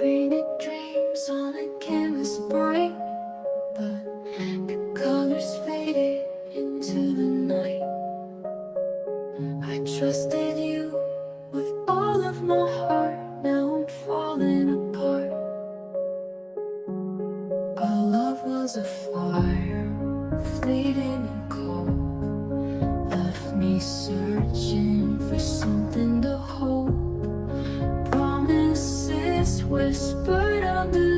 painted dreams on a canvas bright, but the colors faded into the night. I trusted you with all of my heart, now I'm falling apart. Our love was a fire, fleeting and cold, left me searching for something to hold. Promises whispered under